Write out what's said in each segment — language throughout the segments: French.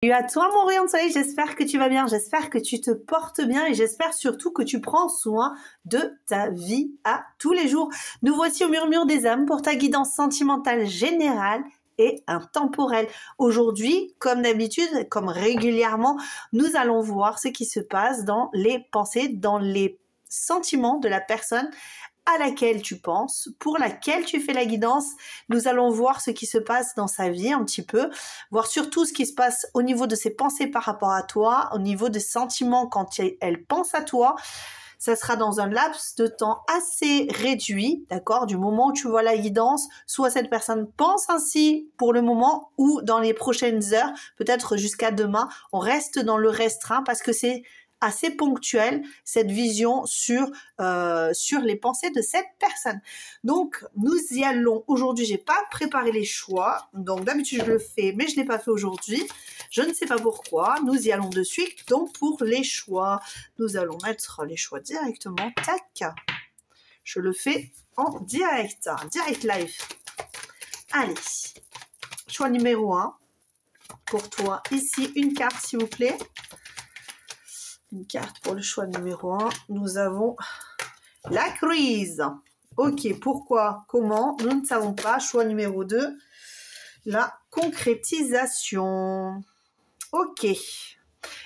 Salut à toi mon rayon de soleil, j'espère que tu vas bien, j'espère que tu te portes bien et j'espère surtout que tu prends soin de ta vie à tous les jours. Nous voici au murmure des âmes pour ta guidance sentimentale générale et intemporelle. Aujourd'hui, comme d'habitude, comme régulièrement, nous allons voir ce qui se passe dans les pensées, dans les sentiments de la personne à laquelle tu penses, pour laquelle tu fais la guidance. Nous allons voir ce qui se passe dans sa vie un petit peu, voir surtout ce qui se passe au niveau de ses pensées par rapport à toi, au niveau des sentiments quand elle pense à toi. Ça sera dans un laps de temps assez réduit, d'accord, du moment où tu vois la guidance, soit cette personne pense ainsi pour le moment ou dans les prochaines heures, peut-être jusqu'à demain, on reste dans le restreint parce que c'est assez ponctuel cette vision sur les pensées de cette personne. Donc nous y allons aujourd'hui. J'ai pas préparé les choix, donc d'habitude je le fais, mais je l'ai pas fait aujourd'hui. Je ne sais pas pourquoi. Nous y allons de suite. Donc pour les choix, nous allons mettre les choix directement. Tac. Je le fais en direct live. Allez. Choix numéro 1 pour toi. Ici une carte s'il vous plaît. Une carte pour le choix numéro 1. Nous avons la crise. Ok, pourquoi, comment, nous ne savons pas. Choix numéro 2, la concrétisation. Ok.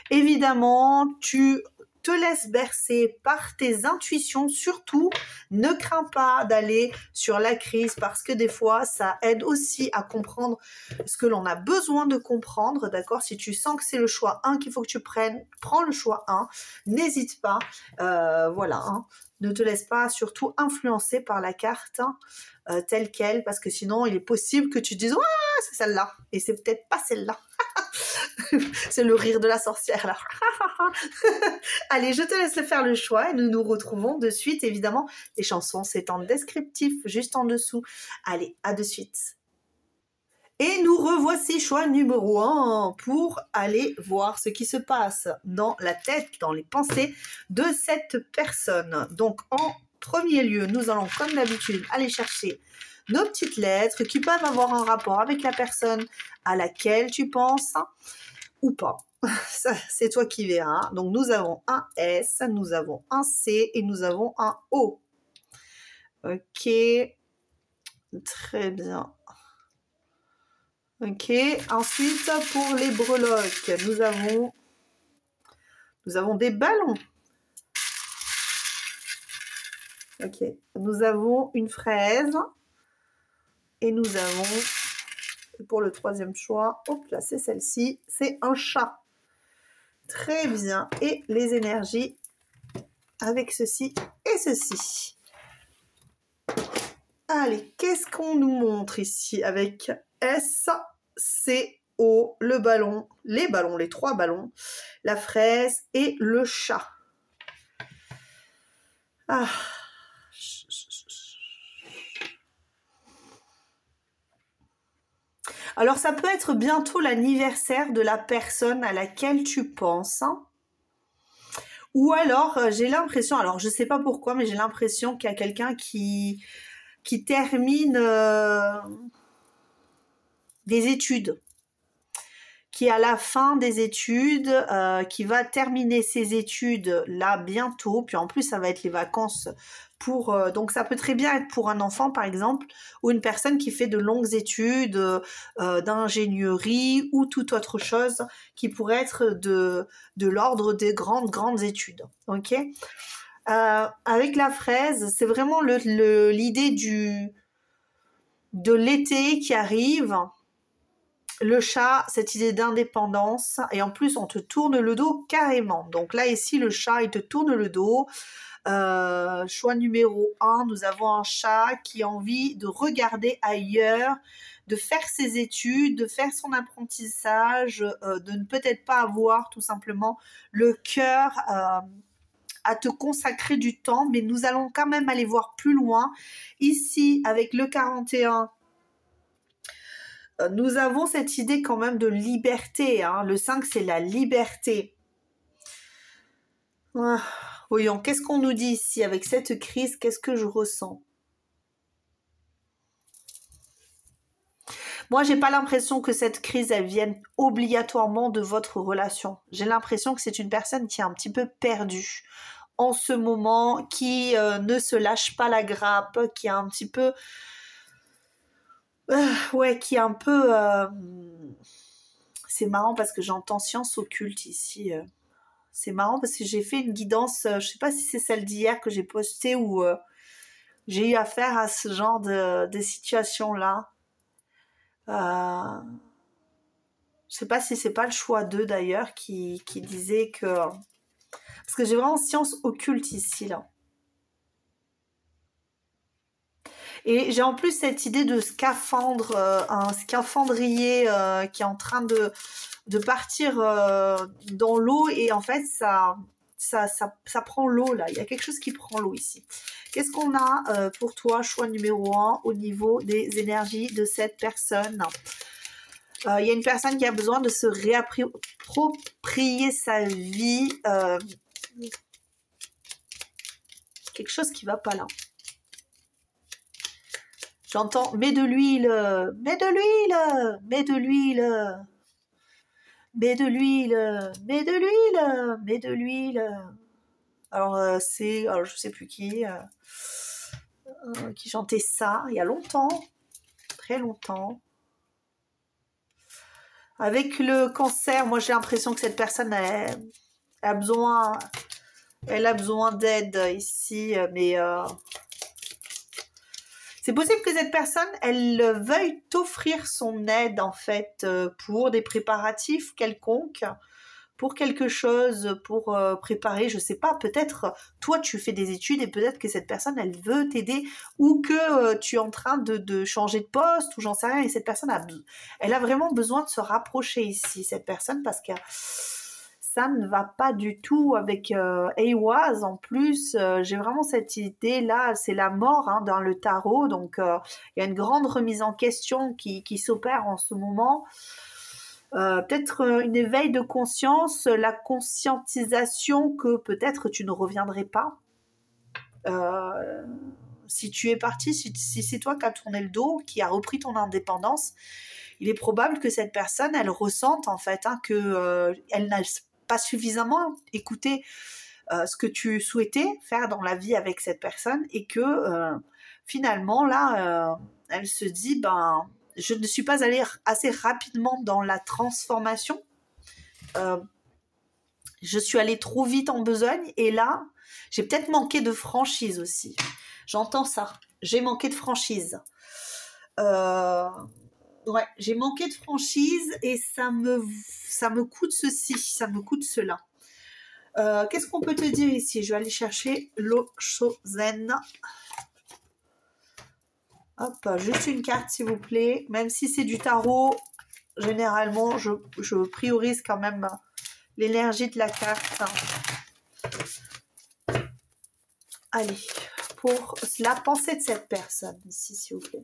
Évidemment, tu te laisses bercer par tes intuitions. Surtout, ne crains pas d'aller sur la crise parce que des fois, ça aide aussi à comprendre ce que l'on a besoin de comprendre. D'accord? Si tu sens que c'est le choix 1 qu'il faut que tu prennes, prends le choix 1. N'hésite pas. Voilà. Hein. Ne te laisse pas surtout influencer par la carte telle qu'elle parce que sinon, il est possible que tu te dises « Ouais, c'est celle-là » et c'est peut-être pas celle-là. C'est le rire de la sorcière là. Allez, je te laisse faire le choix et nous nous retrouvons de suite. Évidemment, les chansons, c'est en descriptif, juste en dessous. Allez, à de suite. Et nous revoici choix numéro 1 pour aller voir ce qui se passe dans la tête, dans les pensées de cette personne. Donc, en premier lieu, nous allons, comme d'habitude, aller chercher nos petites lettres qui peuvent avoir un rapport avec la personne à laquelle tu penses ou pas. Ça, c'est toi qui verras. Donc, nous avons un S, nous avons un C et nous avons un O. Ok. Très bien. Ok. Ensuite, pour les breloques, nous avons des ballons. Ok. Nous avons une fraise. Et nous avons, pour le troisième choix, hop là, c'est celle-ci, c'est un chat. Très bien. Et les énergies avec ceci et ceci. Allez, qu'est-ce qu'on nous montre ici avec S, C, O, le ballon, les 3 ballons, la fraise et le chat. Ah. Alors, ça peut être bientôt l'anniversaire de la personne à laquelle tu penses. Hein. Ou alors, j'ai l'impression, alors je ne sais pas pourquoi, mais j'ai l'impression qu'il y a quelqu'un qui termine des études, qui est à la fin des études, qui va terminer ses études là bientôt, puis en plus ça va être les vacances pour... donc ça peut très bien être pour un enfant par exemple, ou une personne qui fait de longues études d'ingénierie ou toute autre chose qui pourrait être de l'ordre des grandes études, ok. Avec la fraise, c'est vraiment l'idée de l'été qui arrive. Le chat, cette idée d'indépendance, et en plus on te tourne le dos carrément. Donc là ici le chat il te tourne le dos. Choix numéro 1, nous avons un chat qui a envie de regarder ailleurs, de faire ses études, de faire son apprentissage, de ne peut-être pas avoir tout simplement le cœur à te consacrer du temps, mais nous allons quand même aller voir plus loin. Ici avec le 41, nous avons cette idée quand même de liberté. Hein. Le 5, c'est la liberté. Ah, voyons, qu'est-ce qu'on nous dit ici avec cette crise? Qu'est-ce que je ressens? Moi, j'ai pas l'impression que cette crise, elle vienne obligatoirement de votre relation. J'ai l'impression que c'est une personne qui est un petit peu perdue en ce moment, qui ne se lâche pas la grappe, qui est un petit peu... ouais, qui est un peu... C'est marrant parce que j'entends science occulte ici. C'est marrant parce que j'ai fait une guidance, je sais pas si c'est celle d'hier que j'ai postée où j'ai eu affaire à ce genre de situation-là. Je sais pas si c'est pas le choix d'eux d'ailleurs qui disait que... Parce que j'ai vraiment science occulte ici, là. Et j'ai en plus cette idée de scaphandre, un scaphandrier qui est en train de partir dans l'eau et en fait ça prend l'eau là. Il y a quelque chose qui prend l'eau ici. Qu'est-ce qu'on a pour toi, choix numéro 1 au niveau des énergies de cette personne? Il y a une personne qui a besoin de se réapproprier sa vie. Quelque chose qui va pas là. J'entends, mets de l'huile, mets de l'huile, mets de l'huile, mets de l'huile, mets de l'huile, mets de l'huile. Alors, alors je sais plus qui chantait ça il y a longtemps, très longtemps. Avec le cancer, moi j'ai l'impression que cette personne a besoin d'aide ici, mais... c'est possible que cette personne, elle veuille t'offrir son aide, en fait, pour des préparatifs quelconques, pour quelque chose, pour préparer, je sais pas, peut-être, toi, tu fais des études et peut-être que cette personne, elle veut t'aider ou que tu es en train de changer de poste ou j'en sais rien et cette personne, elle a vraiment besoin de se rapprocher ici, cette personne, parce que... ça ne va pas du tout avec Eiwaz. En plus, j'ai vraiment cette idée-là, c'est la mort hein, dans le tarot. Donc, il y a une grande remise en question qui s'opère en ce moment. Peut-être une éveil de conscience, la conscientisation que peut-être tu ne reviendrais pas. Si tu es parti, si c'est toi qui as tourné le dos, qui a repris ton indépendance, il est probable que cette personne, elle ressente en fait hein, que elle n'a pas suffisamment écouté ce que tu souhaitais faire dans la vie avec cette personne et que finalement là elle se dit ben je ne suis pas allée assez rapidement dans la transformation, je suis allée trop vite en besogne et là j'ai peut-être manqué de franchise aussi, j'entends ça, j'ai manqué de franchise, ouais, j'ai manqué de franchise et ça me coûte ceci, ça me coûte cela. Qu'est-ce qu'on peut te dire ici? Je vais aller chercher l'Oshozen. Hop, juste une carte s'il vous plaît. Même si c'est du tarot, généralement, je priorise quand même l'énergie de la carte. Allez, pour la pensée de cette personne ici, s'il vous plaît.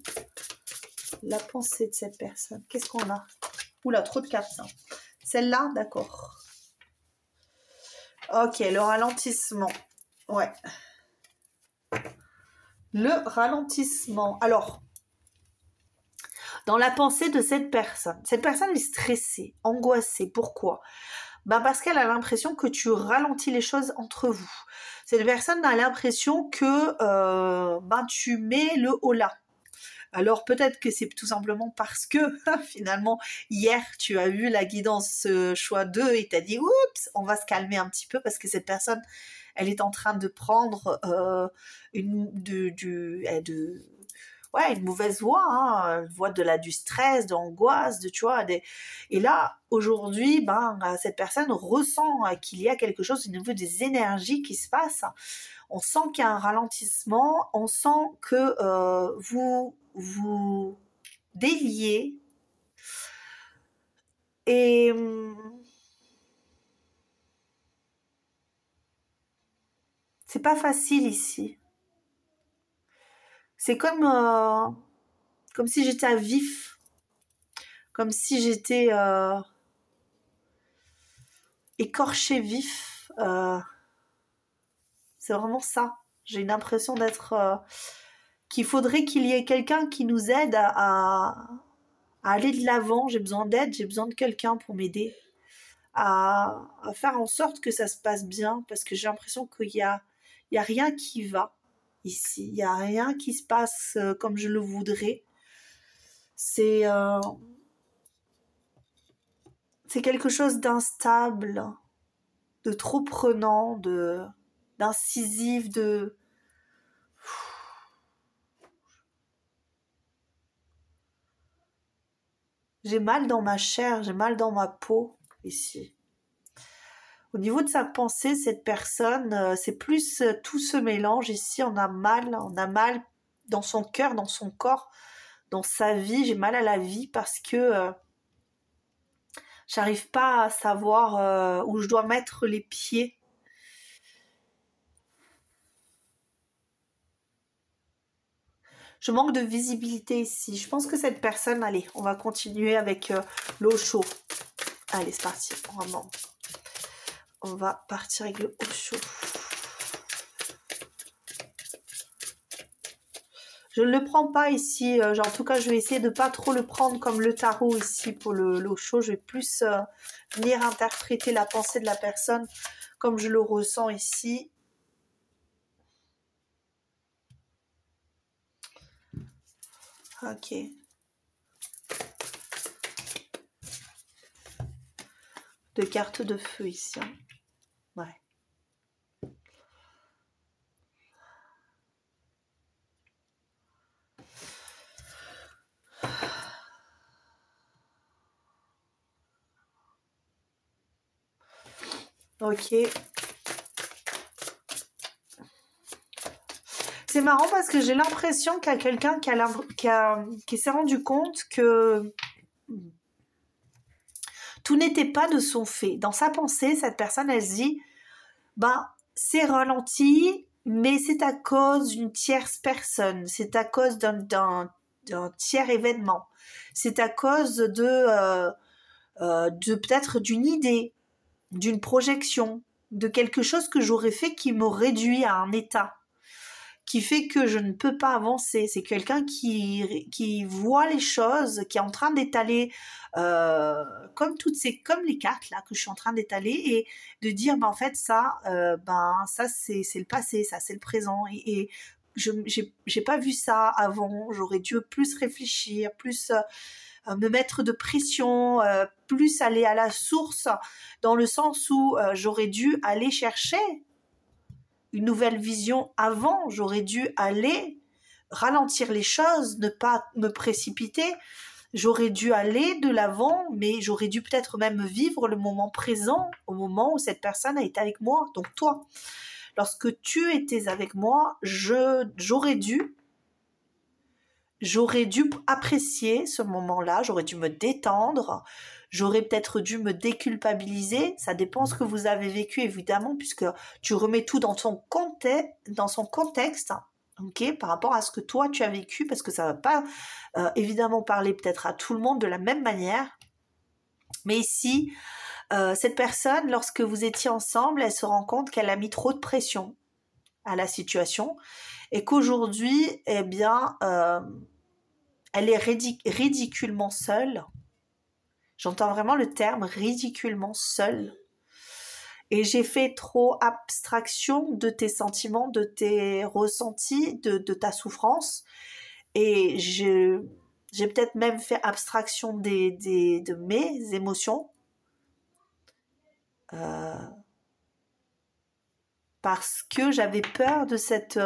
La pensée de cette personne. Qu'est-ce qu'on a? Oula, trop de cartes. Hein. Celle-là, d'accord. Ok, le ralentissement. Ouais. Le ralentissement. Alors, dans la pensée de cette personne est stressée, angoissée. Pourquoi? Ben parce qu'elle a l'impression que tu ralentis les choses entre vous. Cette personne a l'impression que tu mets le holà. Alors peut-être que c'est tout simplement parce que finalement hier tu as eu la guidance choix 2 et t'as dit oups, on va se calmer un petit peu parce que cette personne elle est en train de prendre une mauvaise voie, hein, voie du stress, de l'angoisse, tu vois. Et là, aujourd'hui, cette personne ressent qu'il y a quelque chose au niveau des énergies qui se passe. On sent qu'il y a un ralentissement, on sent que vous déliez. Et c'est pas facile ici. C'est comme si j'étais à vif, comme si j'étais écorché vif. C'est vraiment ça. J'ai une impression d'être... qu'il faudrait qu'il y ait quelqu'un qui nous aide à à aller de l'avant, j'ai besoin d'aide, j'ai besoin de quelqu'un pour m'aider à faire en sorte que ça se passe bien, parce que j'ai l'impression il y a rien qui va ici, il n'y a rien qui se passe comme je le voudrais. C'est quelque chose d'instable, de trop prenant, d'incisif, J'ai mal dans ma chair, j'ai mal dans ma peau ici. Au niveau de sa pensée, cette personne, c'est plus tout ce mélange ici. On a mal dans son cœur, dans son corps, dans sa vie. J'ai mal à la vie parce que j'arrive pas à savoir où je dois mettre les pieds. Je manque de visibilité ici. Je pense que cette personne, allez, on va continuer avec l'eau chaude. Allez, c'est parti. On va partir avec le eau chaud. Je ne le prends pas ici. En tout cas, je vais essayer de pas trop le prendre comme le tarot ici pour l'eau chaude. Je vais plus venir interpréter la pensée de la personne comme je le ressens ici. Ok. De cartes de feu ici. Hein. Ouais. Ok. C'est marrant parce que j'ai l'impression qu'il y a quelqu'un qui s'est rendu compte que tout n'était pas de son fait. Dans sa pensée, cette personne, elle se dit, ben, c'est ralenti, mais c'est à cause d'une tierce personne, c'est à cause d'un tiers événement, c'est à cause de peut-être d'une idée, d'une projection, de quelque chose que j'aurais fait qui me réduit à un état, qui fait que je ne peux pas avancer. C'est quelqu'un qui voit les choses, qui est en train d'étaler comme les cartes là que je suis en train d'étaler et de dire en fait ça c'est le passé, ça c'est le présent et j'ai pas vu ça avant. J'aurais dû plus réfléchir, plus me mettre de pression, plus aller à la source, dans le sens où j'aurais dû aller chercher une nouvelle vision avant. J'aurais dû aller ralentir les choses, ne pas me précipiter. J'aurais dû aller de l'avant, mais j'aurais dû peut-être même vivre le moment présent, au moment où cette personne a été avec moi. Donc toi, lorsque tu étais avec moi, j'aurais dû apprécier ce moment-là, j'aurais dû me détendre, j'aurais peut-être dû me déculpabiliser, ça dépend ce que vous avez vécu évidemment, puisque tu remets tout dans son contexte, ok, par rapport à ce que toi tu as vécu, parce que ça va pas évidemment parler peut-être à tout le monde de la même manière, mais ici, cette personne, lorsque vous étiez ensemble, elle se rend compte qu'elle a mis trop de pression à la situation, et qu'aujourd'hui, eh bien, elle est ridiculement seule. J'entends vraiment le terme ridiculement seule. Et j'ai fait trop abstraction de tes sentiments, de tes ressentis, de ta souffrance. Et j'ai peut-être même fait abstraction de mes émotions. Parce que j'avais peur de cette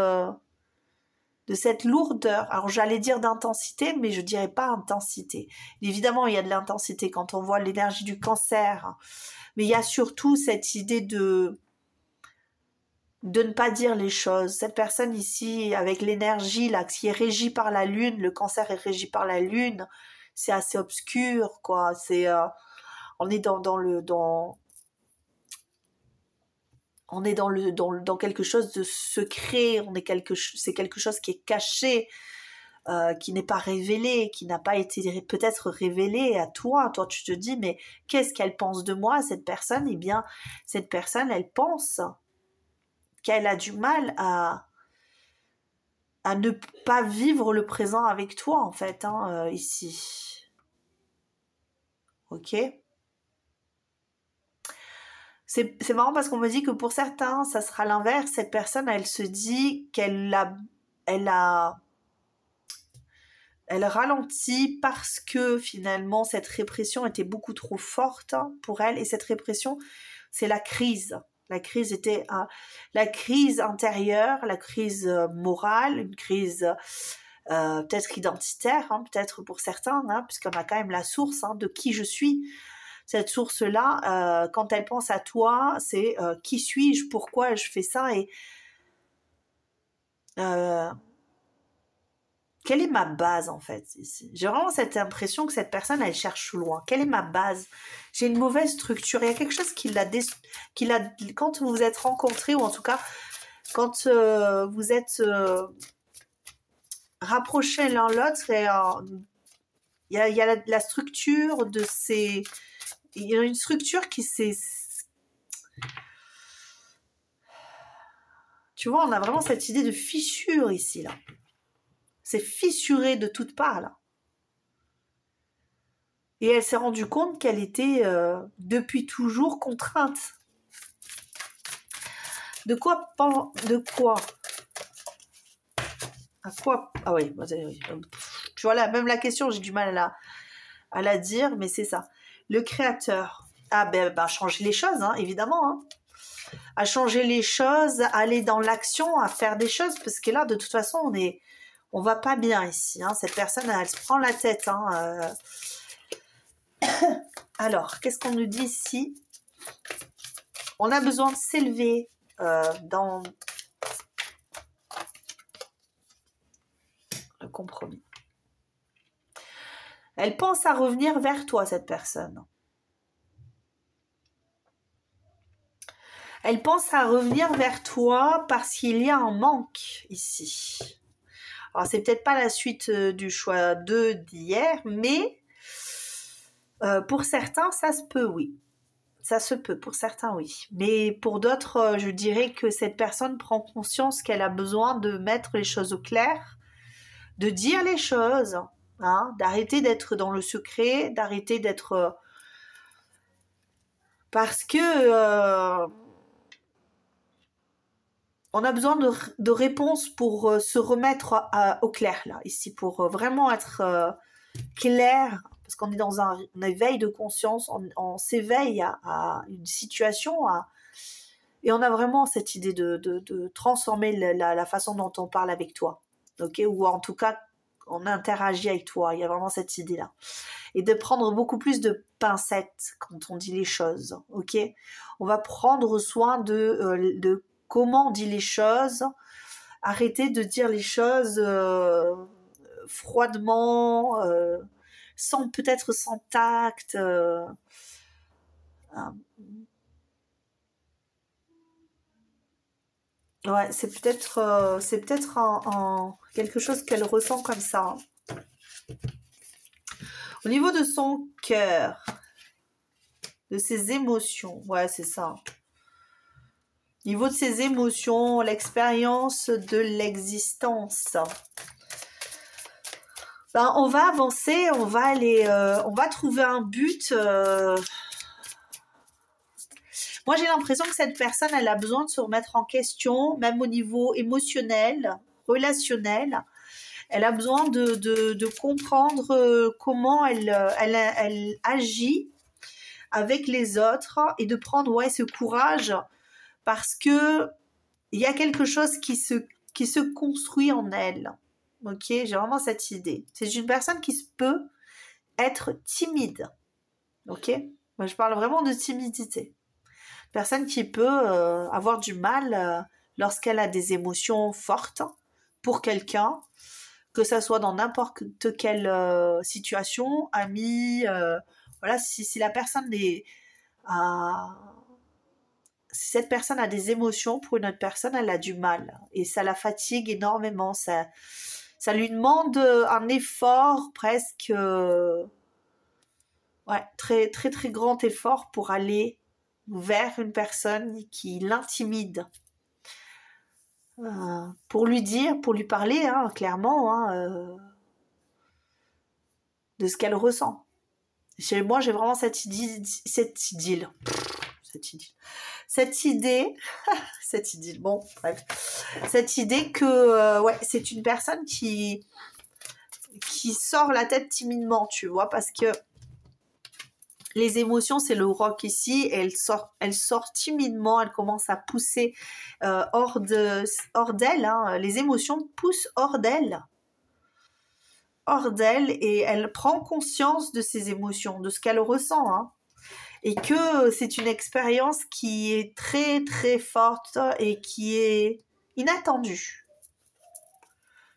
lourdeur. Alors j'allais dire d'intensité, mais je dirais pas intensité. Évidemment, il y a de l'intensité quand on voit l'énergie du cancer, mais il y a surtout cette idée de ne pas dire les choses. Cette personne ici, avec l'énergie là, qui est régie par la lune, le cancer est régi par la lune, c'est assez obscur, quoi. On est dans quelque chose de secret, c'est quelque chose qui est caché, qui n'est pas révélé, qui n'a pas été peut-être révélé à toi. Toi, tu te dis, mais qu'est-ce qu'elle pense de moi, cette personne? Eh bien, cette personne, elle pense qu'elle a du mal à ne pas vivre le présent avec toi, en fait, ici. ok? C'est marrant parce qu'on me dit que pour certains, ça sera l'inverse. Cette personne, elle se dit elle ralentit parce que finalement, cette répression était beaucoup trop forte pour elle. Et cette répression, c'est la crise. La crise était la crise intérieure, la crise morale, une crise peut-être identitaire, peut-être pour certains, puisqu'on a quand même la source de qui je suis. Cette source-là, quand elle pense à toi, c'est qui suis-je, pourquoi je fais ça et quelle est ma base en fait ici. J'ai vraiment cette impression que cette personne, elle cherche loin. Quelle est ma base? J'ai une mauvaise structure. Il y a quelque chose qui l'a quand vous vous êtes rencontrés, ou en tout cas, quand vous êtes rapprochés l'un l'autre, il y a la structure de ces... Il y a une structure qui s'est... Tu vois, on a vraiment cette idée de fissure ici, là. C'est fissuré de toutes parts, là. Et elle s'est rendue compte qu'elle était depuis toujours contrainte. De quoi? À quoi? Ah oui, tu vois là, même la question, j'ai du mal à la dire, mais c'est ça. Le créateur. Ah ben changer les choses, évidemment. À changer les choses, à aller dans l'action, à faire des choses, parce que là, de toute façon, on va pas bien ici. Cette personne, elle se prend la tête. Alors, qu'est-ce qu'on nous dit ici? On a besoin de s'élever dans le compromis. Elle pense à revenir vers toi, cette personne. Elle pense à revenir vers toi parce qu'il y a un manque ici. Alors, c'est peut-être pas la suite du choix 2 d'hier, mais pour certains, ça se peut, oui. Ça se peut, pour certains, oui. Mais pour d'autres, je dirais que cette personne prend conscience qu'elle a besoin de mettre les choses au clair, de dire les choses, d'arrêter d'être dans le secret, d'arrêter d'être... parce que... on a besoin de réponses pour se remettre au clair, là, ici, pour vraiment être clair, parce qu'on est dans un éveil de conscience, on s'éveille à une situation, et on a vraiment cette idée de transformer la façon dont on parle avec toi, ok, ou en tout cas, on interagit avec toi, il y a vraiment cette idée-là. Et de prendre beaucoup plus de pincettes quand on dit les choses, ok. On va prendre soin de comment on dit les choses, arrêter de dire les choses froidement, peut-être sans tact. Ouais, c'est peut-être quelque chose qu'elle ressent comme ça. Au niveau de son cœur, de ses émotions, ouais, c'est ça. Au niveau de ses émotions, l'expérience de l'existence. On va avancer, on va aller, on va trouver un but. Moi, j'ai l'impression que cette personne, elle a besoin de se remettre en question, même au niveau émotionnel, relationnel. Elle a besoin de comprendre comment elle agit avec les autres et de prendre ce courage parce que il y a quelque chose qui se construit en elle. Ok, j'ai vraiment cette idée. C'est une personne qui peut être timide. Ok, moi je parle vraiment de timidité. Personne qui peut avoir du mal lorsqu'elle a des émotions fortes pour quelqu'un, que ça soit dans n'importe quelle situation, amie, voilà, si la personne si cette personne a des émotions pour une autre personne, elle a du mal et ça la fatigue énormément, ça lui demande un effort presque très très très grand effort pour aller vers une personne qui l'intimide. Pour lui dire, pour lui parler clairement de ce qu'elle ressent. Moi, j'ai vraiment cette idée, cette idée, bon, bref, cette idée que, ouais, c'est une personne qui sort la tête timidement, tu vois, parce que les émotions, c'est le rock ici, et elle sort timidement, elle commence à pousser hors d'elle, hein. Les émotions poussent hors d'elle, et elle prend conscience de ses émotions, de ce qu'elle ressent, hein. Et que c'est une expérience qui est très très forte et qui est inattendue.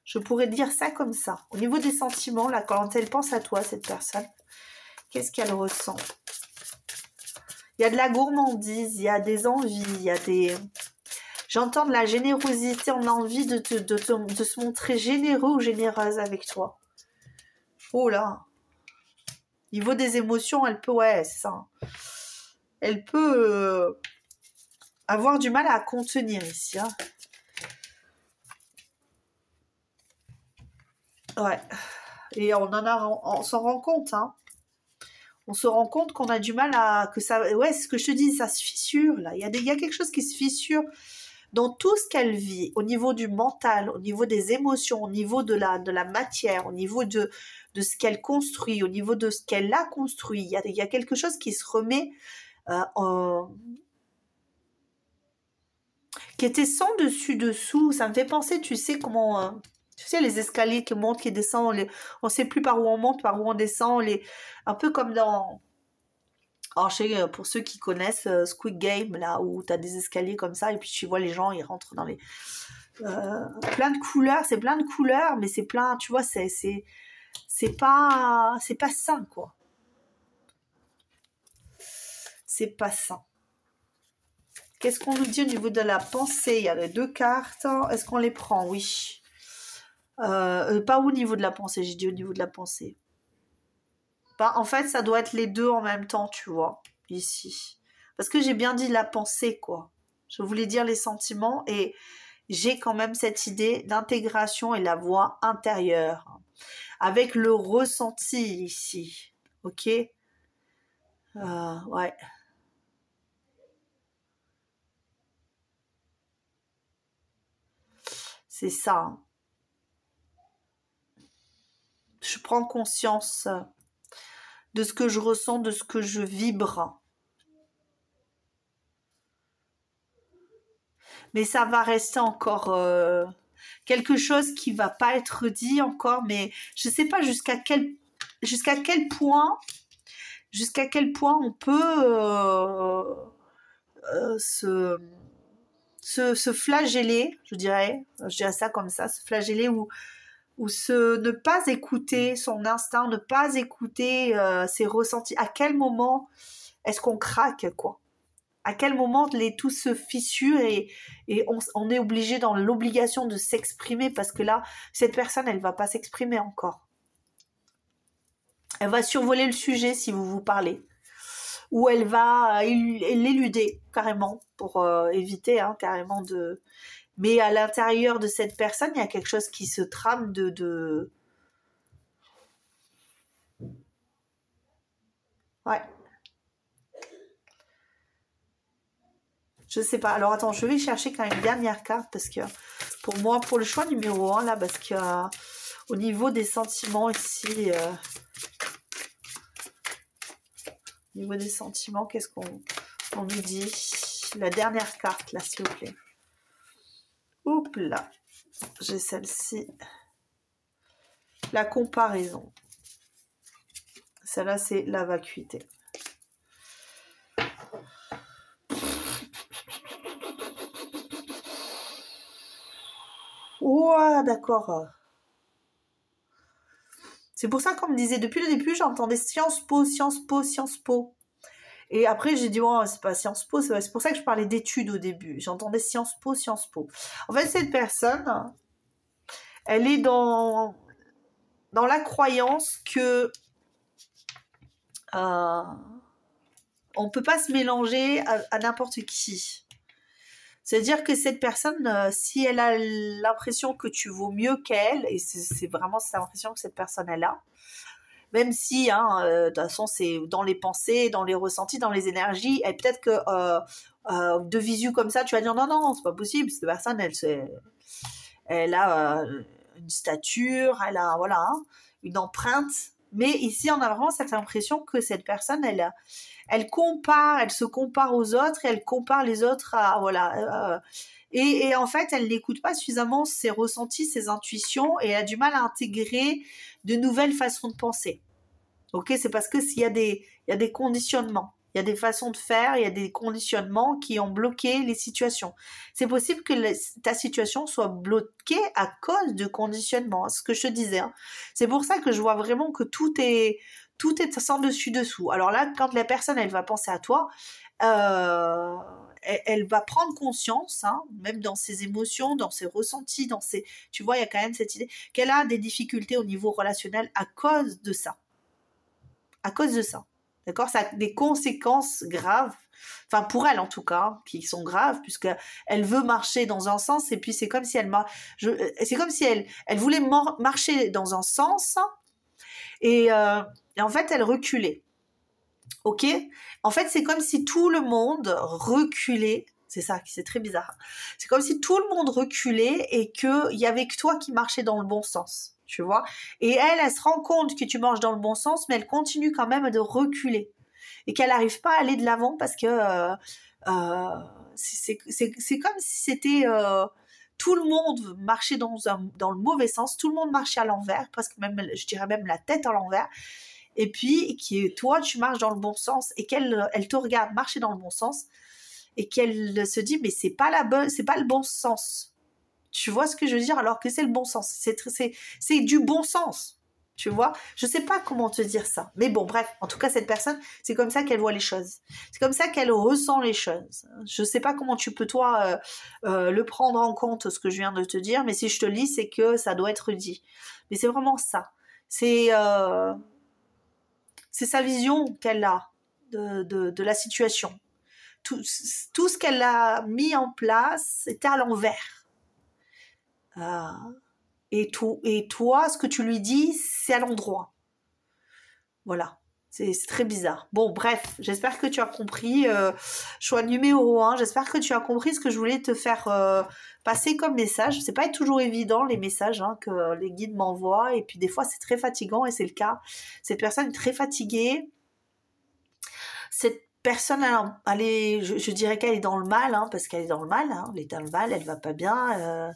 Je pourrais dire ça comme ça. Au niveau des sentiments, là, quand elle pense à toi, cette personne, qu'est-ce qu'elle ressent? Il y a de la gourmandise, il y a des envies, il y a des... J'entends de la générosité, on a envie de se montrer généreux ou généreuse avec toi. Oh là! Niveau des émotions, elle peut... Ouais, c'est ça. Elle peut avoir du mal à contenir ici. Hein. Ouais. Et on s'en rend compte, hein. On se rend compte qu'on a du mal à... que ça, ouais, c'est ce que je te dis, ça se fissure, là. Il y a quelque chose qui se fissure dans tout ce qu'elle vit, au niveau du mental, au niveau des émotions, au niveau de la matière, au niveau de ce qu'elle construit, au niveau de ce qu'elle a construit. Il y a quelque chose qui se remet qui était sans dessus-dessous. Ça me fait penser, tu sais, comment... tu sais, les escaliers qui montent, qui descendent, on ne sait plus par où on monte, par où on descend, un peu comme dans... Alors, pour ceux qui connaissent Squid Game, là, où tu as des escaliers comme ça, et puis tu vois les gens, ils rentrent dans les... plein de couleurs, c'est plein de couleurs, mais c'est plein, tu vois, c'est pas sain, quoi. C'est pas sain. Qu'est-ce qu'on nous dit au niveau de la pensée? Il y a les deux cartes. Est-ce qu'on les prend? Oui. Pas au niveau de la pensée, j'ai dit au niveau de la pensée. Bah, en fait, ça doit être les deux en même temps, tu vois, ici. Parce que j'ai bien dit la pensée, quoi. Je voulais dire les sentiments et j'ai quand même cette idée d'intégration et la voix intérieure. Avec le ressenti ici. Ok? Ouais. C'est ça. Hein. Je prends conscience de ce que je ressens, de ce que je vibre. Mais ça va rester encore quelque chose qui va pas être dit encore, mais je sais pas jusqu'à quel point on peut se flageller, je dirais ça comme ça, se flageller ou ne pas écouter son instinct, ne pas écouter ses ressentis. À quel moment est-ce qu'on craque, quoi? À quel moment tout se fissure et on est obligé dans l'obligation de s'exprimer parce que là, cette personne, elle va pas s'exprimer encore. Elle va survoler le sujet si vous vous parlez. Ou elle va l'éluder carrément pour éviter carrément de... Mais à l'intérieur de cette personne, il y a quelque chose qui se trame de... Ouais. Je sais pas. Alors attends, je vais chercher quand même une dernière carte parce que pour moi, pour le choix numéro 1 là, parce que au niveau des sentiments ici, au niveau des sentiments, qu'est-ce qu'on nous dit? La dernière carte là, s'il vous plaît. Oups là, j'ai celle-ci. La comparaison. Celle-là, c'est la vacuité. Ouah, d'accord. C'est pour ça qu'on me disait, depuis le début, j'entendais Sciences Po, Sciences Po, Sciences Po. Et après, j'ai dit, oh, c'est pas Sciences Po, c'est pour ça que je parlais d'études au début. J'entendais Sciences Po, Sciences Po. En fait, cette personne, elle est dans la croyance que on ne peut pas se mélanger à n'importe qui. C'est-à-dire que cette personne, si elle a l'impression que tu vaux mieux qu'elle, et c'est vraiment cette impression que cette personne elle a, même si, hein, de toute façon, c'est dans les pensées, dans les ressentis, dans les énergies, et peut-être que de visu comme ça, tu vas dire non, non, c'est pas possible, cette personne, elle a une stature, elle a, voilà, hein, une empreinte. Mais ici, on a vraiment cette impression que cette personne, elle se compare aux autres et elle compare les autres à, voilà. Et en fait, elle n'écoute pas suffisamment ses ressentis, ses intuitions et elle a du mal à intégrer de nouvelles façons de penser. Ok, c'est parce que il y a des conditionnements. Il y a des façons de faire, il y a des conditionnements qui ont bloqué les situations. C'est possible que ta situation soit bloquée à cause de conditionnements, ce que je te disais. Hein. C'est pour ça que je vois vraiment que tout est sans dessus-dessous. Alors là, quand la personne, elle va penser à toi, elle va prendre conscience, hein, même dans ses émotions, dans ses ressentis, tu vois, il y a quand même cette idée qu'elle a des difficultés au niveau relationnel à cause de ça. À cause de ça. D'accord? Ça a des conséquences graves, enfin pour elle en tout cas, hein, qui sont graves, puisqu'elle veut marcher dans un sens, et puis c'est comme si elle voulait marcher dans un sens, et en fait elle reculait. Ok? En fait, c'est comme si tout le monde reculait. C'est ça, c'est très bizarre. C'est comme si tout le monde reculait et qu'il y avait que toi qui marchais dans le bon sens. Tu vois? Et elle se rend compte que tu marches dans le bon sens, mais elle continue quand même de reculer. Et qu'elle n'arrive pas à aller de l'avant parce que c'est comme si c'était... tout le monde marchait dans le mauvais sens, tout le monde marchait à l'envers, presque même, je dirais même la tête à l'envers. Et puis toi tu marches dans le bon sens et elle te regarde marcher dans le bon sens et qu'elle se dit mais c'est pas le bon sens, tu vois ce que je veux dire, alors que c'est le bon sens, c'est du bon sens, tu vois, je sais pas comment te dire ça, mais bon bref, en tout cas cette personne c'est comme ça qu'elle voit les choses, c'est comme ça qu'elle ressent les choses. Je sais pas comment tu peux toi le prendre en compte ce que je viens de te dire, mais si je te le lis c'est que ça doit être dit, mais c'est vraiment ça, c'est sa vision qu'elle a de la situation. Tout ce qu'elle a mis en place était à l'envers. Et toi, ce que tu lui dis, c'est à l'endroit. Voilà. C'est très bizarre. Bon, bref, j'espère que tu as compris. Choix numéro 1, j'espère que tu as compris ce que je voulais te faire passer comme message. C'est pas toujours évident, les messages hein, que les guides m'envoient. Et puis des fois, c'est très fatigant et c'est le cas. Cette personne est très fatiguée. Cette personne, je dirais qu'elle est dans le mal, hein, parce qu'elle est dans le mal. Hein, elle est dans le mal, elle va pas bien.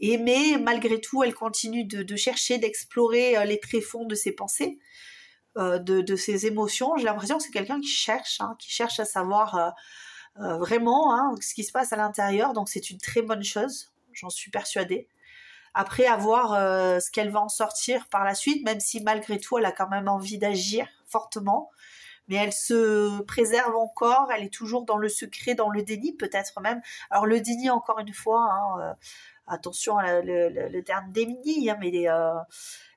Mais malgré tout, elle continue de chercher, d'explorer les tréfonds de ses pensées. De ses émotions. J'ai l'impression que c'est quelqu'un qui cherche à savoir vraiment hein, ce qui se passe à l'intérieur. Donc c'est une très bonne chose, j'en suis persuadée. Après, à voir ce qu'elle va en sortir par la suite, même si malgré tout, elle a quand même envie d'agir fortement. Mais elle se préserve encore, elle est toujours dans le secret, dans le déni peut-être même. Alors le déni, encore une fois, hein, attention à le terme déni, hein, mais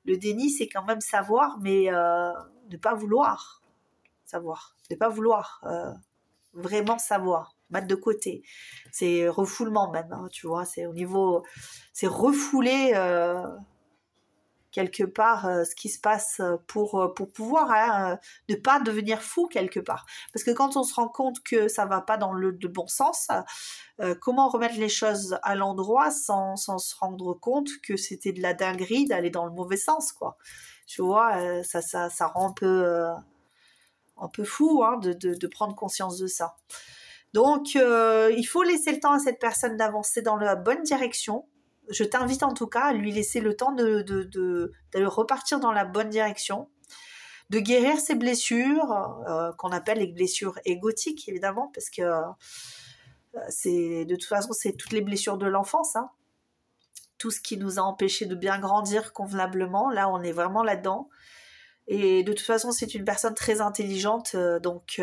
le déni, c'est quand même savoir, mais ne pas vouloir savoir, ne pas vouloir vraiment savoir, mettre de côté. C'est refoulement même, hein, tu vois, c'est au niveau, c'est refouler quelque part ce qui se passe pour pouvoir ne pas devenir fou quelque part. Parce que quand on se rend compte que ça va pas dans le bon sens, comment remettre les choses à l'endroit sans se rendre compte que c'était de la dinguerie d'aller dans le mauvais sens, quoi. Tu vois, ça rend un peu fou hein, de prendre conscience de ça. Donc, il faut laisser le temps à cette personne d'avancer dans la bonne direction. Je t'invite en tout cas à lui laisser le temps de repartir dans la bonne direction, de guérir ses blessures, qu'on appelle les blessures égotiques, évidemment, parce que de toute façon, c'est toutes les blessures de l'enfance, hein. Tout ce qui nous a empêchés de bien grandir convenablement, là, on est vraiment là-dedans. Et de toute façon, c'est une personne très intelligente, donc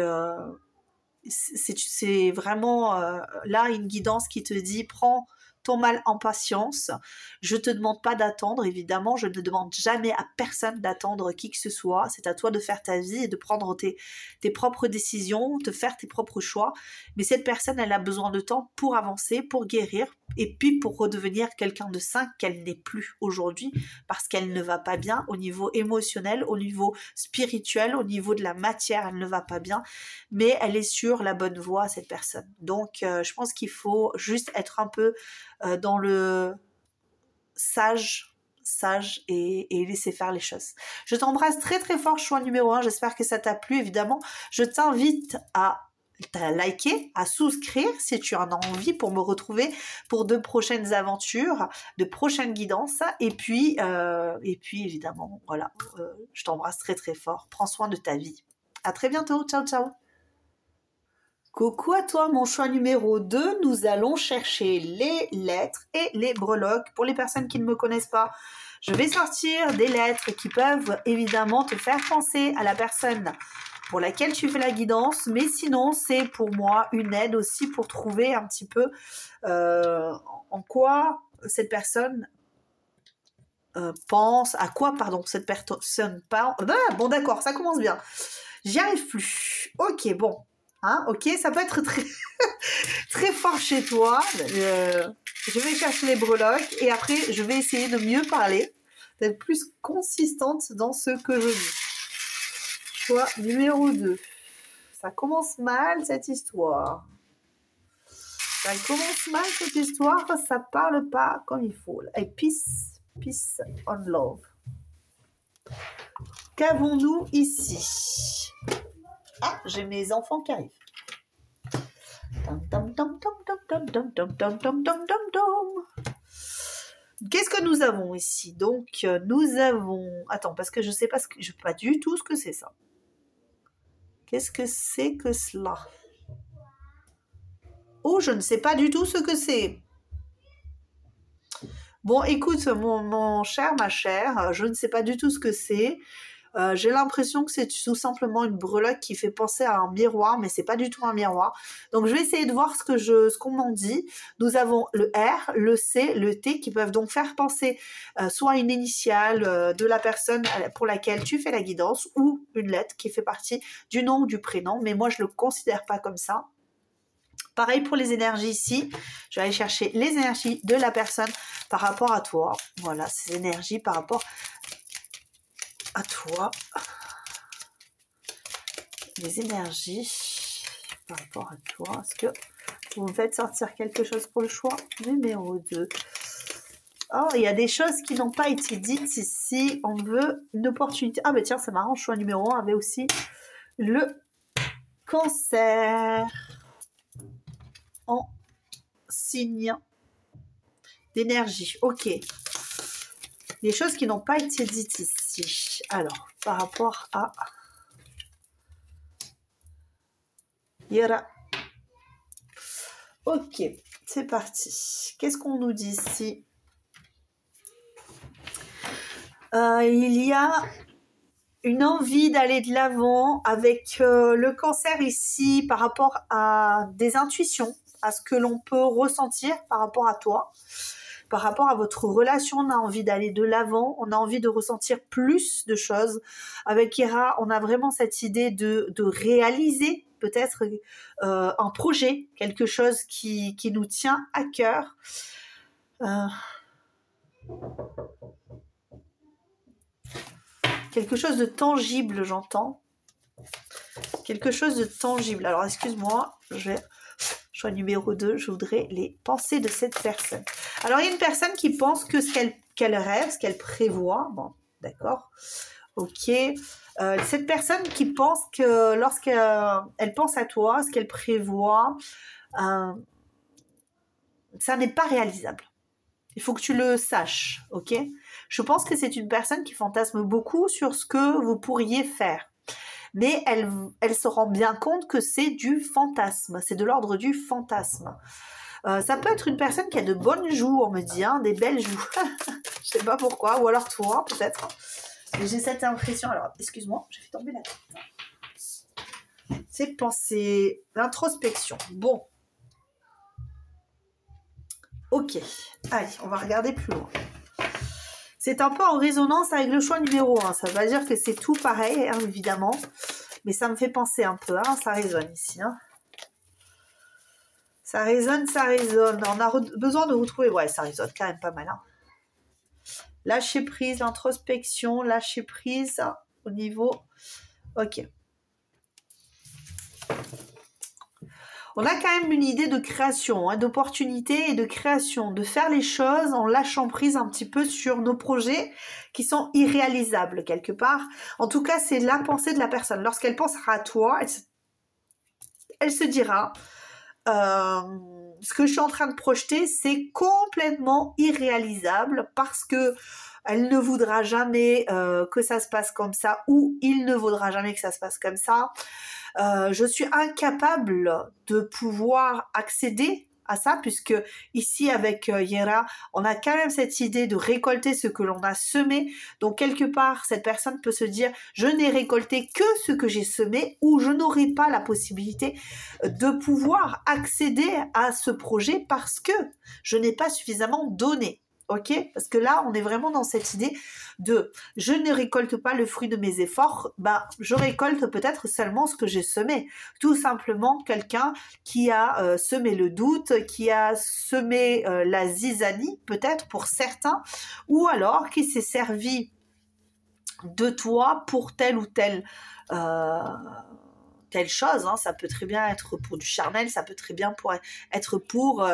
c'est vraiment là une guidance qui te dit « Prends ton mal en patience. Je te demande pas d'attendre, évidemment. Je ne demande jamais à personne d'attendre qui que ce soit. C'est à toi de faire ta vie et de prendre tes propres décisions, de faire tes propres choix. Mais cette personne, elle a besoin de temps pour avancer, pour guérir et puis pour redevenir quelqu'un de sain qu'elle n'est plus aujourd'hui, parce qu'elle ne va pas bien au niveau émotionnel, au niveau spirituel, au niveau de la matière, elle ne va pas bien, mais elle est sur la bonne voie, cette personne. Donc je pense qu'il faut juste être un peu dans le sage et laisser faire les choses. Je t'embrasse très très fort, choix numéro 1, j'espère que ça t'a plu évidemment. Je t'invite à liker, à souscrire si tu en as envie pour me retrouver pour de prochaines aventures, de prochaines guidances et puis évidemment voilà, je t'embrasse très très fort, prends soin de ta vie. À très bientôt, ciao ciao. Coucou à toi mon choix numéro 2, nous allons chercher les lettres et les breloques. Pour les personnes qui ne me connaissent pas, je vais sortir des lettres qui peuvent évidemment te faire penser à la personne pour laquelle tu fais la guidance, mais sinon c'est pour moi une aide aussi pour trouver un petit peu en quoi cette personne pense, à quoi pardon cette personne pense. Ah, bon d'accord, ça commence bien. J'y arrive plus. Ok, bon. Hein, ok, ça peut être très, très fort chez toi. Je vais chercher les breloques et après, je vais essayer de mieux parler, d'être plus consistante dans ce que je dis. Choix numéro 2. Ça commence mal, cette histoire. Ça commence mal, cette histoire. Ça parle pas comme il faut. Et peace on love. Qu'avons-nous ici? Ah, j'ai mes enfants qui arrivent. Qu'est-ce que nous avons ici? Donc, nous avons... Attends, parce que je sais pas je sais pas du tout ce que c'est ça. Qu'est-ce que c'est que cela? Oh, je ne sais pas du tout ce que c'est. Bon, écoute, mon cher, ma chère, je ne sais pas du tout ce que c'est. J'ai l'impression que c'est tout simplement une breloque qui fait penser à un miroir, mais c'est pas du tout un miroir. Donc je vais essayer de voir ce qu'on m'en dit. Nous avons le R, le C, le T qui peuvent donc faire penser soit à une initiale de la personne pour laquelle tu fais la guidance ou une lettre qui fait partie du nom ou du prénom, mais moi je le considère pas comme ça. Pareil pour les énergies ici, je vais aller chercher les énergies de la personne par rapport à toi. Voilà, ces énergies par rapport à toi. Les énergies par rapport à toi. Est-ce que vous me faites sortir quelque chose pour le choix numéro 2? Oh, il y a des choses qui n'ont pas été dites ici. On veut une opportunité. Ah, mais tiens, c'est marrant. Choix numéro 1 avait aussi le cancer en signe d'énergie. Ok. Les choses qui n'ont pas été dites ici. Alors, par rapport à... Yara. Ok, c'est parti. Qu'est-ce qu'on nous dit ici? Il y a une envie d'aller de l'avant avec le cancer ici par rapport à des intuitions, à ce que l'on peut ressentir par rapport à toi. Par rapport à votre relation, on a envie d'aller de l'avant, on a envie de ressentir plus de choses. Avec Ira, on a vraiment cette idée de réaliser peut-être un projet, quelque chose qui nous tient à cœur. Quelque chose de tangible, j'entends. Quelque chose de tangible. Alors, excuse-moi, choix numéro 2, je voudrais les pensées de cette personne. Alors, il y a une personne qui pense que ce qu'elle rêve, ce qu'elle prévoit. Bon, d'accord. Ok. Cette personne qui pense que lorsqu'elle pense à toi, ce qu'elle prévoit, ça n'est pas réalisable. Il faut que tu le saches, ok? Je pense que c'est une personne qui fantasme beaucoup sur ce que vous pourriez faire. Mais elle se rend bien compte que c'est du fantasme, c'est de l'ordre du fantasme. Ça peut être une personne qui a de bonnes joues, on me dit, hein, des belles joues. Je sais pas pourquoi, ou alors toi, peut-être. Mais j'ai cette impression, alors, excuse-moi, j'ai fait tomber la tête. C'est penser, l'introspection. Bon. Ok, allez, on va regarder plus loin. C'est un peu en résonance avec le choix numéro 1. Ça ne veut pas dire que c'est tout pareil, hein, évidemment. Mais ça me fait penser un peu, hein, ça résonne ici. Hein. Ça résonne, ça résonne. On a besoin de retrouver... Ouais, ça résonne quand même pas mal. Hein. Lâcher prise, l'introspection, lâcher prise au niveau... Ok. On a quand même une idée de création, hein, d'opportunité et de création, de faire les choses en lâchant prise un petit peu sur nos projets qui sont irréalisables quelque part. En tout cas, c'est la pensée de la personne. Lorsqu'elle pensera à toi, elle se dira ce que je suis en train de projeter, c'est complètement irréalisable parce que elle ne voudra jamais que ça se passe comme ça ou il ne voudra jamais que ça se passe comme ça. Je suis incapable de pouvoir accéder à ça puisque ici avec Yera, on a quand même cette idée de récolter ce que l'on a semé. Donc quelque part, cette personne peut se dire je n'ai récolté que ce que j'ai semé ou je n'aurai pas la possibilité de pouvoir accéder à ce projet parce que je n'ai pas suffisamment donné. Ok, parce que là, on est vraiment dans cette idée de je ne récolte pas le fruit de mes efforts, je récolte peut-être seulement ce que j'ai semé. Tout simplement quelqu'un qui a semé le doute, qui a semé la zizanie, peut-être pour certains, ou alors qui s'est servi de toi pour telle ou telle chose, hein. Ça peut très bien être pour du charnel, ça peut très bien être pour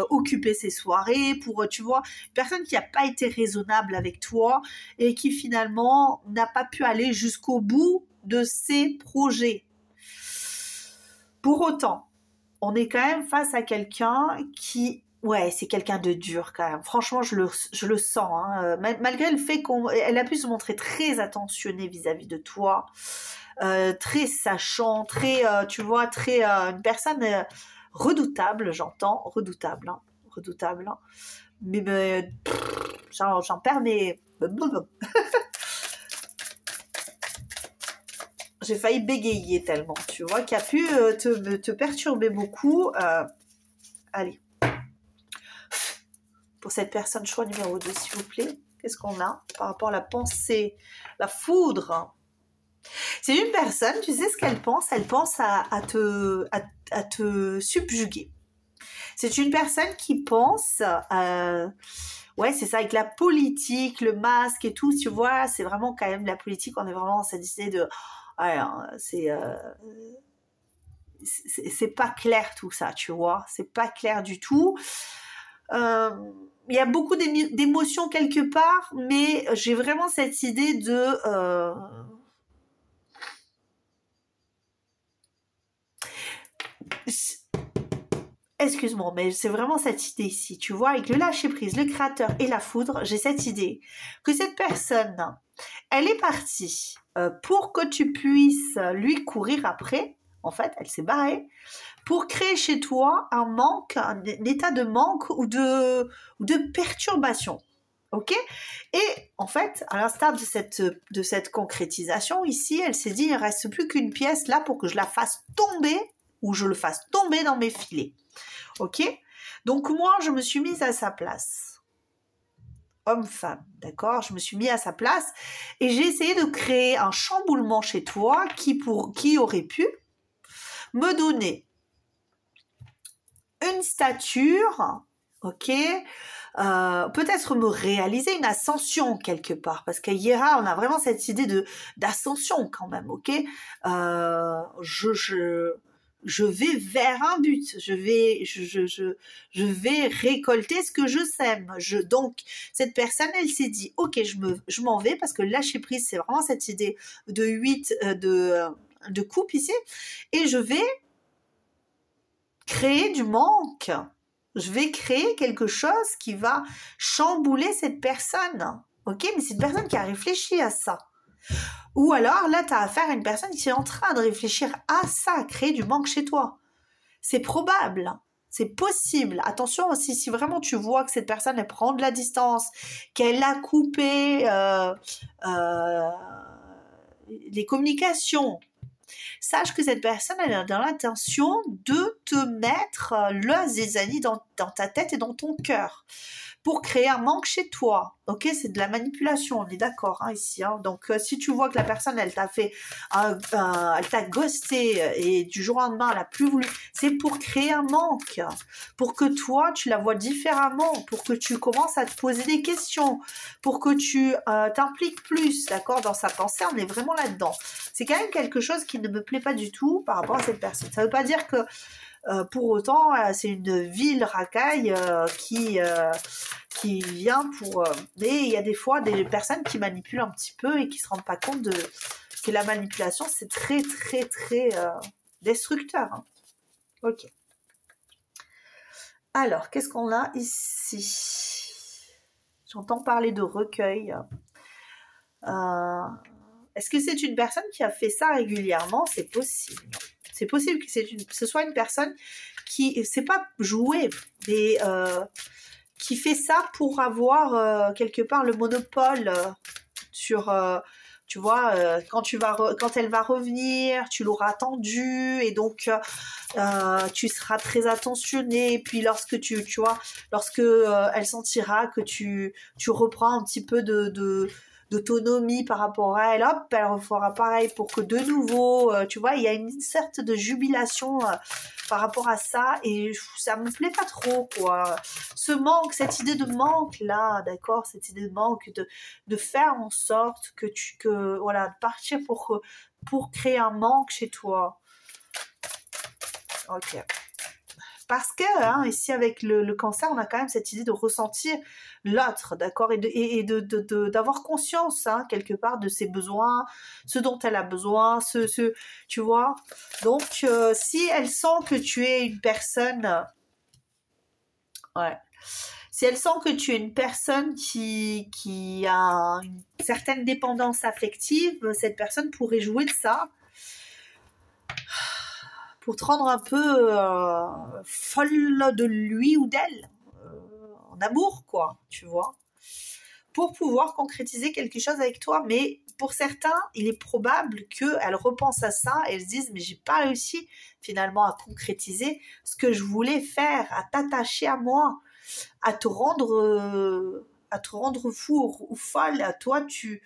occuper ses soirées, pour, tu vois, une personne qui n'a pas été raisonnable avec toi et qui finalement n'a pas pu aller jusqu'au bout de ses projets. Pour autant, on est quand même face à quelqu'un qui... Ouais, c'est quelqu'un de dur quand même. Franchement, je le sens. Hein. Malgré le fait qu'elle a pu se montrer très attentionnée vis-à-vis de toi, très sachant, très, tu vois, très une personne redoutable, j'entends, redoutable, hein, redoutable. Hein. Mais j'en perds mes... J'ai failli bégayer tellement, tu vois, qui a pu te perturber beaucoup. Allez. Pour cette personne, choix numéro 2, s'il vous plaît. Qu'est-ce qu'on a par rapport à la pensée, la foudre? C'est une personne, tu sais ce qu'elle pense? Elle pense à te subjuguer. C'est une personne qui pense... ouais, c'est ça, avec la politique, le masque et tout, tu vois, c'est vraiment quand même la politique, on est vraiment dans cette idée de... Alors, c'est pas clair tout ça, tu vois, c'est pas clair du tout. Il y a beaucoup d'émotions quelque part, mais j'ai vraiment cette idée de... Excuse-moi, mais c'est vraiment cette idée ici, tu vois, avec le lâcher-prise, le créateur et la foudre, j'ai cette idée que cette personne, elle est partie pour que tu puisses lui courir après, en fait, elle s'est barrée, pour créer chez toi un manque, un état de manque ou de perturbation. Ok? Et en fait, à l'instar de cette concrétisation, ici, elle s'est dit, il ne reste plus qu'une pièce là pour que je la fasse tomber ou je le fasse tomber dans mes filets. Ok? Donc moi, je me suis mise à sa place. Homme-femme, d'accord? Je me suis mise à sa place et j'ai essayé de créer un chamboulement chez toi qui aurait pu me donner une stature, ok, peut-être me réaliser une ascension quelque part, parce qu'à Yera, on a vraiment cette idée d'ascension quand même, ok, je vais vers un but, je vais récolter ce que je sème. Donc, cette personne, elle s'est dit, ok, je m'en vais, parce que lâcher prise, c'est vraiment cette idée de 8, de coupe ici, et je vais créer du manque. Je vais créer quelque chose qui va chambouler cette personne. Ok, mais c'est une personne qui a réfléchi à ça. Ou alors, là, tu as affaire à une personne qui est en train de réfléchir à ça, à créer du manque chez toi. C'est probable, c'est possible. Attention aussi, si vraiment tu vois que cette personne, elle prend de la distance, qu'elle a coupé les communications, sache que cette personne, elle a dans l'intention de te mettre la zizanie dans ta tête et dans ton cœur. pour créer un manque chez toi. Ok, c'est de la manipulation, on est d'accord hein, ici. Hein. Donc, si tu vois que la personne, elle t'a fait, elle t'a ghosté et du jour au lendemain, elle a plus voulu, c'est pour créer un manque, pour que toi, tu la vois différemment, pour que tu commences à te poser des questions, pour que tu t'impliques plus, d'accord, dans sa pensée. On est vraiment là-dedans. C'est quand même quelque chose qui ne me plaît pas du tout par rapport à cette personne. Ça ne veut pas dire que pour autant, c'est une ville racaille qui vient pour... mais il y a des fois des personnes qui manipulent un petit peu et qui se rendent pas compte que la manipulation, c'est très, très, très destructeur. Hein. Ok. Alors, qu'est-ce qu'on a ici? J'entends parler de recueil. Est-ce que c'est une personne qui a fait ça régulièrement? C'est possible. C'est possible que ce soit une personne qui, c'est pas jouer, mais qui fait ça pour avoir quelque part le monopole sur, tu vois, quand elle va revenir, tu l'auras attendue et donc tu seras très attentionné. Et puis lorsque tu vois, lorsque elle sentira que tu reprends un petit peu d'autonomie par rapport à elle, hop, elle refera pareil pour que de nouveau, tu vois, il y a une sorte de jubilation par rapport à ça et ça me plaît pas trop, quoi. Ce manque, cette idée de manque là, d'accord, cette idée de manque, de faire en sorte voilà, de partir pour créer un manque chez toi. Ok. Parce que, hein, ici, avec le cancer, on a quand même cette idée de ressentir l'autre, d'accord, et d'avoir conscience, hein, quelque part, de ses besoins, ce dont elle a besoin, tu vois. Donc, si elle sent que tu es une personne... ouais. Si elle sent que tu es une personne qui a une certaine dépendance affective, cette personne pourrait jouer de ça pour te rendre un peu folle de lui ou d'elle, en amour, quoi, tu vois, pour pouvoir concrétiser quelque chose avec toi. Mais pour certains, il est probable qu'elles repensent à ça et elles se disent, mais j'ai pas réussi finalement à concrétiser ce que je voulais faire, à t'attacher à moi, à te rendre fou ou folle. À toi, tu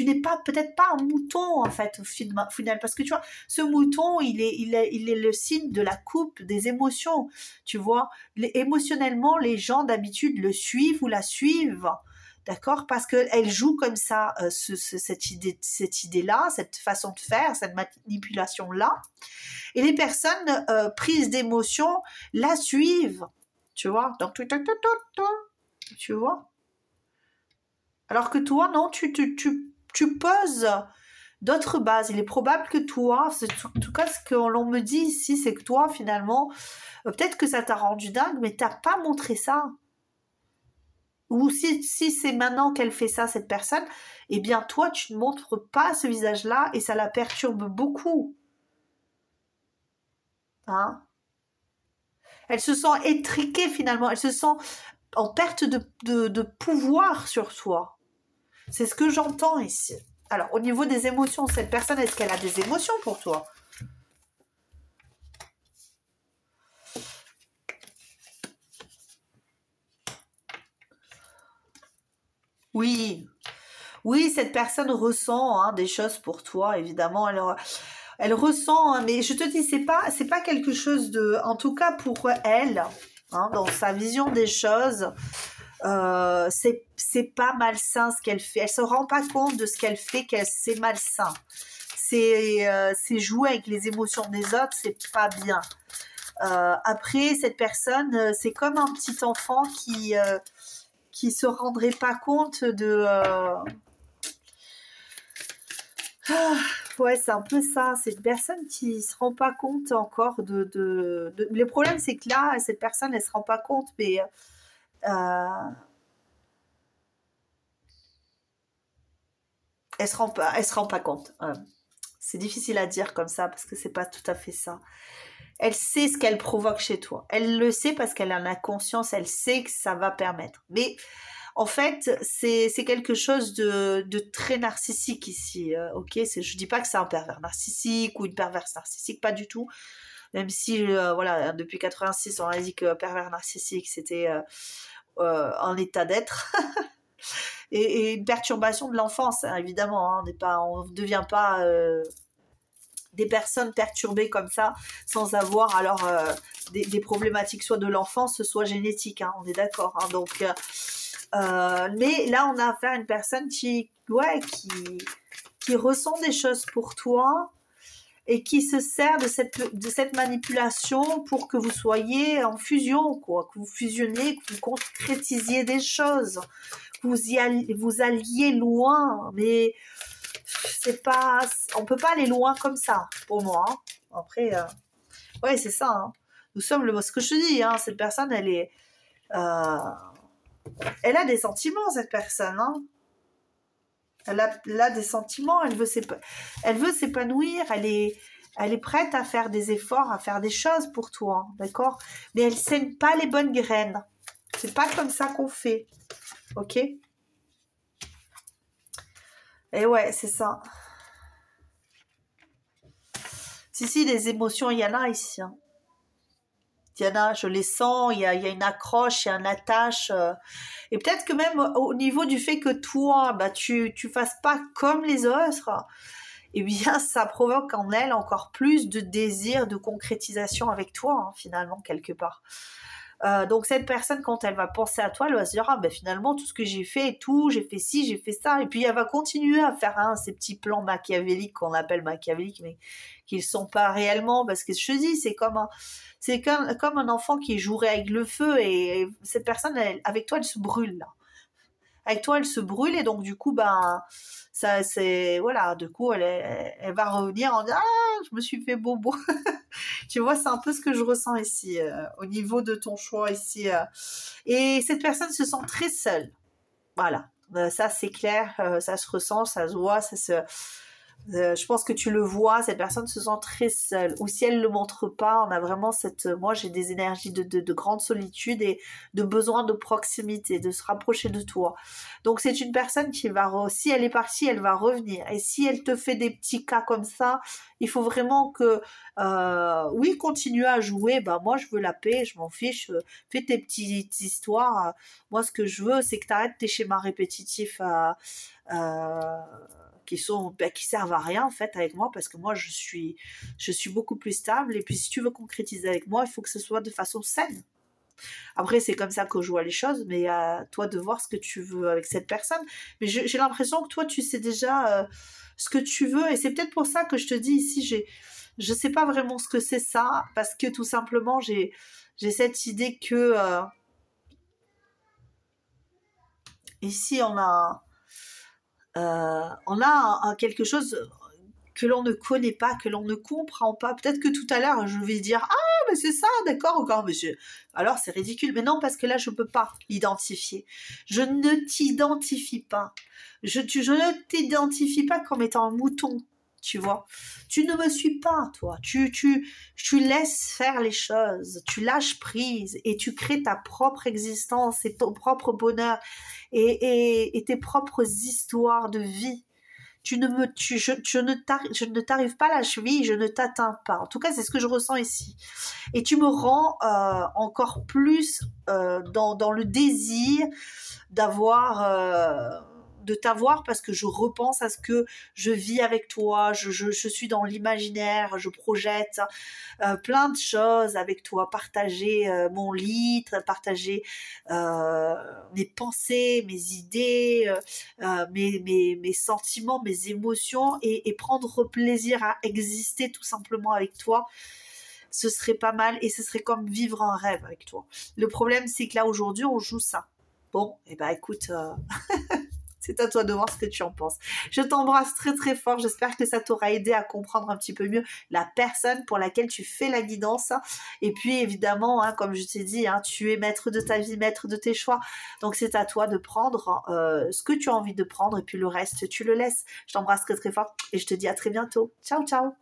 n'es pas, peut-être pas un mouton, en fait, au final, parce que tu vois, ce mouton, il est le signe de la coupe des émotions, tu vois. Émotionnellement, les gens, d'habitude, le suivent ou la suivent, d'accord, parce qu'elle joue comme ça, cette idée-là, cette façon de faire, cette manipulation-là, et les personnes prises d'émotion la suivent, tu vois, donc, tu vois. Alors que toi, non, tu poses d'autres bases. Il est probable que toi, c'est en tout cas ce que l'on me dit ici, c'est que toi, finalement, peut-être que ça t'a rendu dingue, mais t'as pas montré ça. Ou si c'est maintenant qu'elle fait ça, cette personne, eh bien toi, tu ne montres pas ce visage-là et ça la perturbe beaucoup. Hein? Elle se sent étriquée finalement, elle se sent en perte de pouvoir sur toi. C'est ce que j'entends ici. Alors, au niveau des émotions, cette personne, est-ce qu'elle a des émotions pour toi? Oui. Oui, cette personne ressent hein, des choses pour toi, évidemment. Elle ressent, hein, mais je te dis, c'est pas quelque chose de... En tout cas, pour elle, hein, dans sa vision des choses, c'est pas malsain ce qu'elle fait. Elle se rend pas compte de ce qu'elle fait, c'est malsain. C'est jouer avec les émotions des autres, c'est pas bien. Après, cette personne, c'est comme un petit enfant qui se rendrait pas compte de... ouais, c'est un peu ça. C'est une personne qui se rend pas compte encore Le problème, c'est que là, cette personne, elle se rend pas compte, mais elle se rend pas compte. C'est difficile à dire comme ça parce que c'est pas tout à fait ça. Elle sait ce qu'elle provoque chez toi. Elle le sait parce qu'elle en a conscience. Elle sait que ça va permettre. Mais en fait, c'est quelque chose de très narcissique ici. Ok, je dis pas que c'est un pervers narcissique ou une perverse narcissique, pas du tout. Même si, voilà, depuis 86, on a dit que pervers narcissique, c'était un état d'être et une perturbation de l'enfance, hein, évidemment. Hein, on ne devient pas des personnes perturbées comme ça sans avoir alors des problématiques soit de l'enfance, soit génétiques. Hein, on est d'accord. Hein, donc, mais là, on a affaire à une personne qui ressent des choses pour toi et qui se sert de cette manipulation pour que vous soyez en fusion, quoi, que vous fusionniez, que vous concrétisiez des choses, que vous alliez loin, mais on peut pas aller loin comme ça, pour moi. Hein. Après, ouais, c'est ça. Hein. Nous sommes ce que je te dis, hein, cette personne, elle a des sentiments, cette personne, hein. Elle a des sentiments, elle veut s'épanouir, elle est prête à faire des efforts, à faire des choses pour toi, d'accord? Mais elle sème pas les bonnes graines. C'est pas comme ça qu'on fait, ok? Et ouais, c'est ça. Si, les émotions, il y en a ici. Hein. Il y en a, je les sens, il y a une accroche, il y a une attache. Et peut-être que même au niveau du fait que toi, bah, tu fasses pas comme les autres, eh bien, ça provoque en elle encore plus de désir, de concrétisation avec toi, hein, finalement, quelque part. Donc cette personne, quand elle va penser à toi, elle va se dire, ah ben finalement, tout ce que j'ai fait et tout, j'ai fait ci, j'ai fait ça, et puis elle va continuer à faire ces petits plans machiavéliques qu'on appelle machiavéliques, mais qui ne sont pas réellement, parce que je te dis, c'est comme un enfant qui jouerait avec le feu, et cette personne, avec toi, elle se brûle, là. Avec toi, elle se brûle, et donc du coup, ben, ça, c'est, voilà, du coup, elle va revenir en disant, ah, je me suis fait bobo. Tu vois, c'est un peu ce que je ressens ici, au niveau de ton choix ici. Et cette personne se sent très seule. Voilà, ça c'est clair, ça se ressent, ça se voit, je pense que tu le vois, cette personne se sent très seule. Ou si elle ne le montre pas, on a vraiment moi j'ai des énergies de grande solitude et de besoin de proximité, de se rapprocher de toi. Donc c'est une personne qui si elle est partie, elle va revenir. Et si elle te fait des petits cas comme ça, il faut vraiment que, oui, continue à jouer. Ben moi je veux la paix, je m'en fiche. Fais tes petites histoires. Moi ce que je veux, c'est que tu arrêtes tes schémas répétitifs qui servent à rien en fait avec moi, parce que moi je suis beaucoup plus stable, et puis si tu veux concrétiser avec moi, il faut que ce soit de façon saine. Après c'est comme ça que je vois les choses, mais à toi de voir ce que tu veux avec cette personne. Mais j'ai l'impression que toi tu sais déjà ce que tu veux, et c'est peut-être pour ça que je te dis ici, je sais pas vraiment ce que c'est ça, parce que tout simplement j'ai cette idée que ici on a quelque chose que l'on ne connaît pas, que l'on ne comprend pas. Peut-être que tout à l'heure, je vais dire « Ah, mais c'est ça, d'accord, encore, monsieur. » Alors, c'est ridicule. Mais non, parce que là, je ne peux pas l'identifier. Je ne t'identifie pas. Je ne t'identifie pas comme étant un mouton, tu vois. Tu ne me suis pas, toi. Tu laisses faire les choses. Tu lâches prise et tu crées ta propre existence et ton propre bonheur et tes propres histoires de vie. Je ne t'arrive pas à la cheville, je ne t'atteins pas. En tout cas, c'est ce que je ressens ici. Et tu me rends encore plus dans le désir de t'avoir, parce que je repense à ce que je vis avec toi, je suis dans l'imaginaire, je projette plein de choses avec toi, partager mon lit, partager mes pensées, mes idées, mes sentiments, mes émotions, et prendre plaisir à exister tout simplement avec toi. Ce serait pas mal, et ce serait comme vivre un rêve avec toi. Le problème, c'est que là aujourd'hui on joue ça. Bon, et ben écoute, c'est à toi de voir ce que tu en penses. Je t'embrasse très très fort. J'espère que ça t'aura aidé à comprendre un petit peu mieux la personne pour laquelle tu fais la guidance. Et puis évidemment, hein, comme je t'ai dit, hein, tu es maître de ta vie, maître de tes choix. Donc c'est à toi de prendre ce que tu as envie de prendre, et puis le reste, tu le laisses. Je t'embrasse très très fort et je te dis à très bientôt. Ciao ciao.